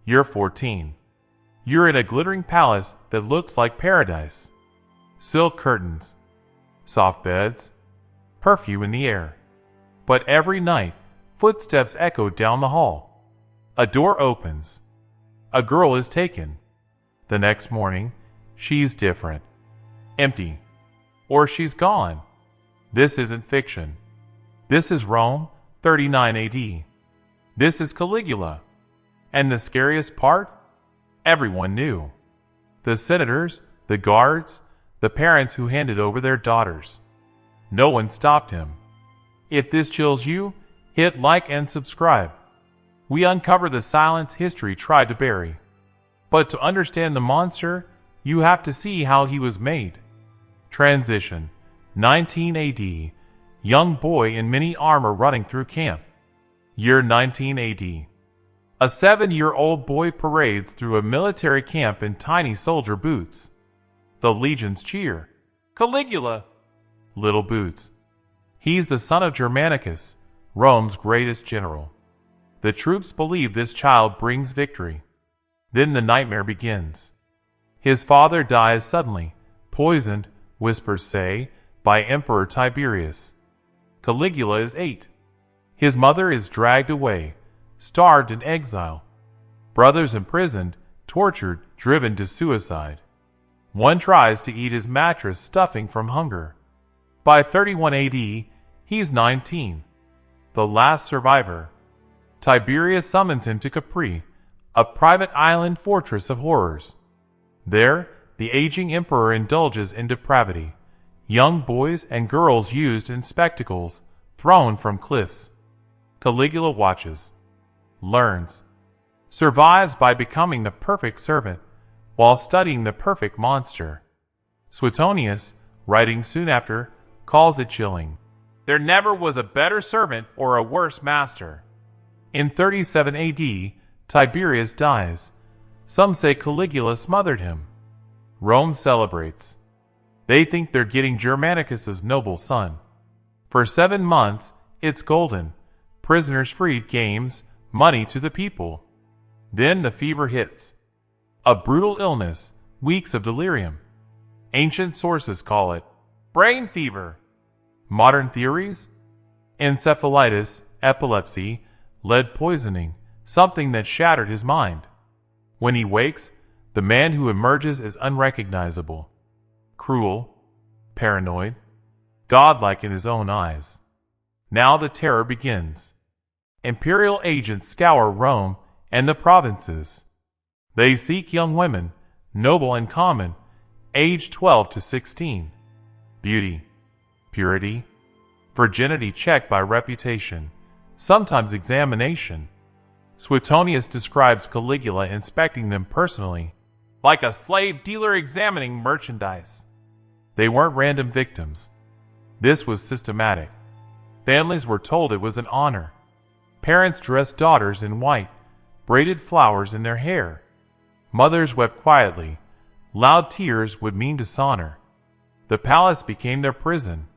You're 14. You're in a glittering palace that looks like paradise. Silk curtains, soft beds, perfume in the air. But every night, footsteps echo down the hall. A door opens. A girl is taken. The next morning, she's different. Empty. Or she's gone. This isn't fiction. This is Rome, 39 AD. This is Caligula. And the scariest part? Everyone knew. The senators, the guards, the parents who handed over their daughters. No one stopped him. If this chills you, hit like and subscribe. We uncover the silence history tried to bury. But to understand the monster, you have to see how he was made. Transition, 19 AD. Young boy in mini armor running through camp. Year 19 AD. A 7-year-old boy parades through a military camp in tiny soldier boots. The legions cheer. Caligula! Little boots. He's the son of Germanicus, Rome's greatest general. The troops believe this child brings victory. Then the nightmare begins. His father dies suddenly, poisoned, whispers say, by Emperor Tiberius. Caligula is 8. His mother is dragged away, starved in exile. Brothers imprisoned, tortured, driven to suicide. One tries to eat his mattress stuffing from hunger. By 31 AD, he's 19. The last survivor. Tiberius summons him to Capri, a private island fortress of horrors. There, the aging emperor indulges in depravity. Young boys and girls used in spectacles, thrown from cliffs. Caligula watches, learns, survives by becoming the perfect servant while studying the perfect monster. Suetonius, writing soon after, calls it chilling. There never was a better servant or a worse master. In 37 AD, Tiberius dies. Some say Caligula smothered him. Rome celebrates. They think they're getting Germanicus's noble son. For 7 months, it's golden. Prisoners freed, games, money to the people. Then the fever hits. A brutal illness, weeks of delirium. Ancient sources call it brain fever. Modern theories? Encephalitis, epilepsy, lead poisoning, something that shattered his mind. When he wakes, the man who emerges is unrecognizable. Cruel, paranoid, godlike in his own eyes. Now the terror begins. Imperial agents scour Rome and the provinces. They seek young women, noble and common, aged 12 to 16. Beauty, purity, virginity checked by reputation, sometimes examination. Suetonius describes Caligula inspecting them personally, like a slave dealer examining merchandise. They weren't random victims. This was systematic. Families were told it was an honor. Parents dressed daughters in white, braided flowers in their hair. Mothers wept quietly. Loud tears would mean dishonor. The palace became their prison.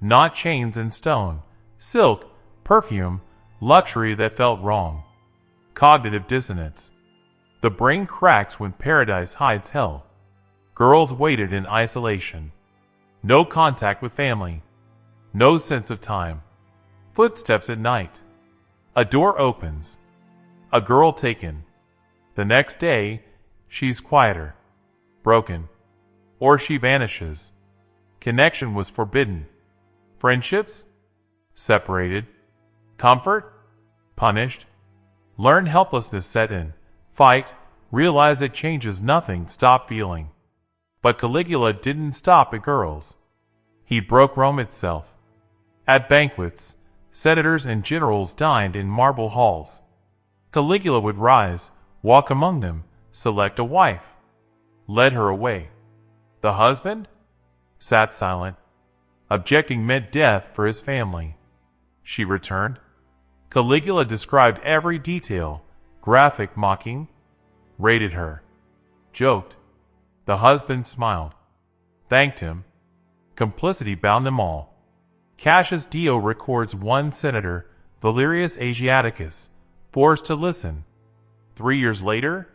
Not chains and stone, silk, perfume, luxury that felt wrong. Cognitive dissonance. The brain cracks when paradise hides hell. Girls waited in isolation. No contact with family. No sense of time. Footsteps at night. A door opens. A girl taken. The next day, she's quieter, broken, or she vanishes. Connection was forbidden. Friendships? Separated. Comfort? Punished. Learn helplessness set in. Fight. Realize it changes nothing. Stop feeling. But Caligula didn't stop at girls. He broke Rome itself. At banquets, senators and generals dined in marble halls. Caligula would rise, walk among them, select a wife, led her away. The husband? Sat silent, objecting meant death for his family. She returned. Caligula described every detail, graphic, mocking, rated her, joked. The husband smiled, thanked him. Complicity bound them all. Cassius Dio records one senator, Valerius Asiaticus, forced to listen. 3 years later,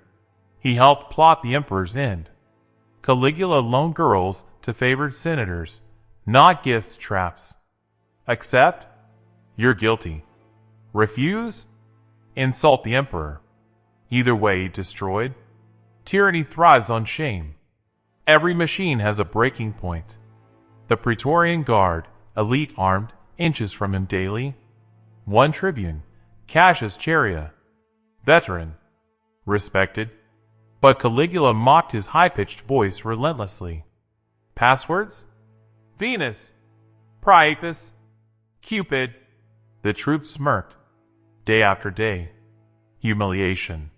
he helped plot the emperor's end. Caligula loaned girls to favored senators, not gift traps. Accept? You're guilty. Refuse? Insult the emperor. Either way, destroyed. Tyranny thrives on shame. Every machine has a breaking point. The Praetorian Guard, elite armed, inches from him daily. One tribune, Cassius Dio, veteran, respected, but Caligula mocked his high-pitched voice relentlessly. Passwords? Venus, Priapus, Cupid. The troops smirked, day after day. Humiliation.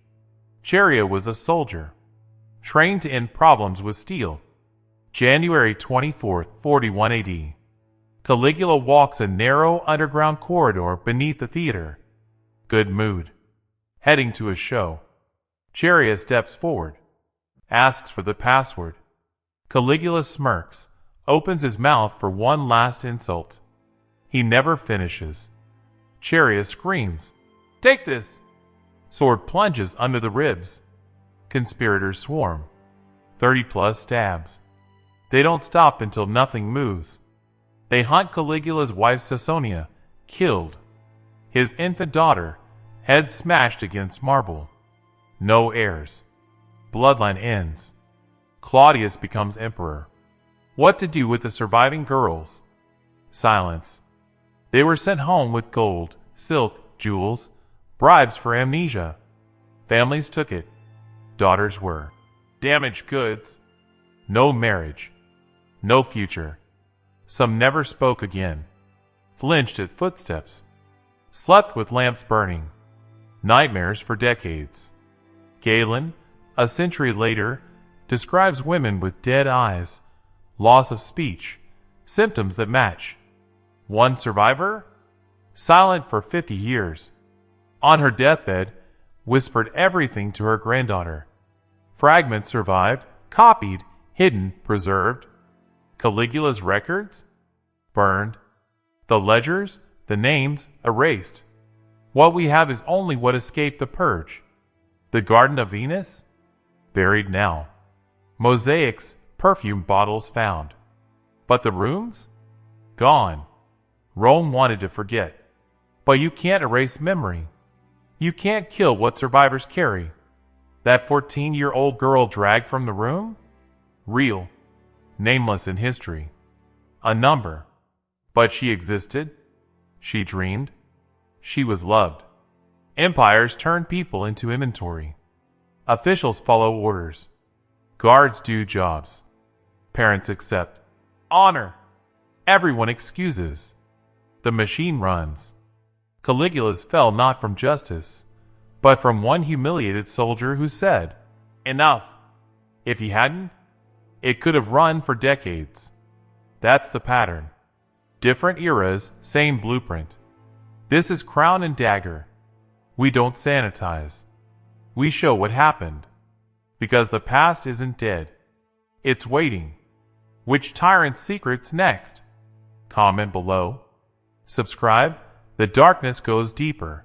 Dio was a soldier, trained to end problems with steel. January 24th, 41 AD. Caligula walks a narrow underground corridor beneath the theater. Good mood. Heading to a show. Dio steps forward, asks for the password. Caligula smirks, opens his mouth for one last insult. He never finishes. Dio screams, "Take this!" Sword plunges under the ribs. Conspirators swarm. 30+ stabs. They don't stop until nothing moves. They hunt Caligula's wife Suetonius, killed. His infant daughter, head smashed against marble. No heirs. Bloodline ends. Claudius becomes emperor. What to do with the surviving girls? Silence. They were sent home with gold, silk, jewels, bribes for amnesia. Families took it. Daughters were damaged goods. No marriage. No future. Some never spoke again. Flinched at footsteps. Slept with lamps burning. Nightmares for decades. Galen, a century later, describes women with dead eyes, loss of speech, symptoms that match. One survivor? Silent for 50 years. On her deathbed, whispered everything to her granddaughter. Fragments survived, copied, hidden, preserved. Caligula's records? Burned. The ledgers, the names, erased. What we have is only what escaped the purge. The Garden of Venus? Buried now. Mosaics, perfume bottles found. But the rooms? Gone. Rome wanted to forget. But you can't erase memory. You can't kill what survivors carry. That 14-year-old girl dragged from the room? Real. Nameless in history. A number. But she existed. She dreamed. She was loved. Empires turn people into inventory. Officials follow orders. Guards do jobs. Parents accept. Honor. Everyone excuses. The machine runs. Caligula's fell not from justice, but from one humiliated soldier who said, "Enough." If he hadn't, it could have run for decades. That's the pattern. Different eras, same blueprint. This is Crown and Dagger. We don't sanitize. We show what happened. Because the past isn't dead. It's waiting. Which tyrant's secret's next? Comment below. Subscribe. The darkness goes deeper.